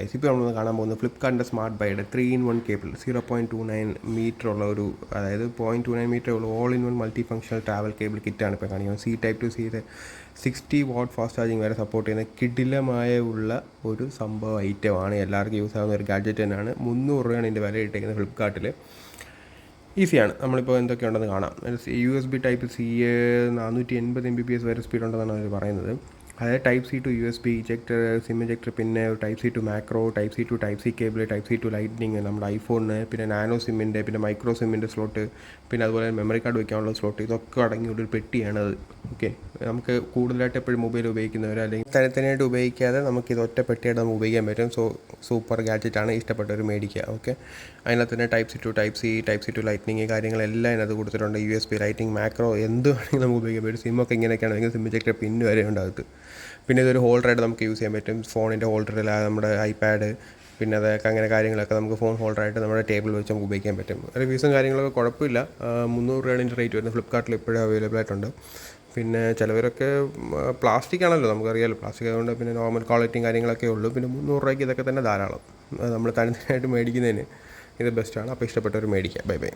ഇപ്പോൾ നമ്മളൊന്ന് കാണാൻ പോകുന്നത് ഫ്ലിപ്കാർട്ടിൻ്റെ സ്മാർട്ട് ബൈയുടെ 3-in-1 കേബിൾ 0.29 മീറ്റർ ഉള്ള ഒരു, അതായത് 0.29 മീറ്റർ ഉള്ള all in one multi functional travel cable കിറ്റാണ് ഇപ്പോൾ കാണിക്കുന്നത്. C Type-to-C 60 watt fast charging വരെ സപ്പോർട്ട് ചെയ്യുന്ന കിടിലമായ ഒരു സംഭവ ഐറ്റമാണ്. എല്ലാവർക്കും യൂസ് ആകുന്ന ഒരു ഗാഡ്ജറ്റ് തന്നെയാണ്. 300 രൂപയാണ് ഇതിൻ്റെ വില ഇട്ടേക്കുന്നത് ഫ്ലിപ്കാർട്ടിൽ. ഈസിയാണ്. നമ്മളിപ്പോൾ എന്തൊക്കെയുണ്ടെന്ന് കാണാം. USB Type-C 480 Mbps വരെ സ്പീഡ് ഉണ്ടെന്നാണ് അവർ പറയുന്നത്. അതായത് Type-C to USB ejector, SIM ejector, പിന്നെ Type-C to macro, Type-C to Type-C cable, Type-C to lightning, നമ്മുടെ ഐഫോണിന്, പിന്നെ നാനോ സിമ്മിൻ്റെ, പിന്നെ മൈക്രോ സിമ്മിൻ്റെ സ്ലോട്ട്, പിന്നെ അതുപോലെ മെമ്മറി കാർഡ് വയ്ക്കാനുള്ള സ്ലോട്ട്, ഇതൊക്കെ അടങ്ങിയൊരു പെട്ടിയാണത്. ഓക്കെ, നമുക്ക് കൂടുതലായിട്ട് എപ്പോഴും മൊബൈൽ ഉപയോഗിക്കുന്നവർ അല്ലെങ്കിൽ തനിത്തനായിട്ട് ഉപയോഗിക്കാതെ നമുക്കിത് ഒറ്റ പെട്ടിയായിട്ട് നമുക്ക് ഉപയോഗിക്കാൻ പറ്റും. സൂപ്പർ ഗാഡ്ജറ്റാണ്. ഇഷ്ടപ്പെട്ടവർ മേടിക്കുക. ഓക്കെ, അതിനകത്ത് തന്നെ Type-C to Type-C, Type-C to lightning കാര്യങ്ങളെല്ലാം അതിനകത്ത് കൊടുത്തിട്ടുണ്ട്. USB ലൈറ്റിംഗ്, മാക്രോ, എന്ത് വേണമെങ്കിലും നമുക്ക് ഉപയോഗിക്കാൻ പറ്റും. സിമ്മൊക്കെ ഇങ്ങനെയൊക്കെയാണെങ്കിൽ സിം ഇജക്ടർ പിന്ന് വരെ ഉണ്ട് അകത്ത്. പിന്നെ ഇതൊരു ഹോൾഡറായിട്ട് നമുക്ക് യൂസ് ചെയ്യാൻ പറ്റും. ഫോണിൻ്റെ ഹോൾഡറിൽ നമ്മുടെ ഐപാഡ്, പിന്നെ അതൊക്കെ അങ്ങനെ കാര്യങ്ങളൊക്കെ നമുക്ക് ഫോൺ ഹോൾഡറായിട്ട് നമ്മുടെ ടേബിൾ വെച്ച് നമുക്ക് ഉപയോഗിക്കാൻ പറ്റും. റിവ്യൂസും കാര്യങ്ങളൊക്കെ കുഴപ്പമില്ല. 300 രൂപയാണ് ഇതിൻ്റെ റേറ്റ് വരുന്നത്. ഫ്ലിപ്കാർട്ടിൽ ഇപ്പോഴും അവൈലബിൾ ആയിട്ടുണ്ട്. പിന്നെ ചിലവരൊക്കെ പ്ലാസ്റ്റിക് ആണല്ലോ, നമുക്കറിയാമല്ലോ, പ്ലാസ്റ്റിക് ആയതുകൊണ്ട് പിന്നെ നോർമൽ ക്വാളിറ്റിയും കാര്യങ്ങളൊക്കെ ഉള്ളൂ. പിന്നെ 300 രൂപയ്ക്ക് ഇതൊക്കെ തന്നെ ധാരാളം. നമ്മൾ തനിത്തനായിട്ട് മേടിക്കുന്നതിന് ഇത് ബെസ്റ്റാണ്. അപ്പോൾ ഇഷ്ടപ്പെട്ടവർ മേടിക്കുക. Bye bye.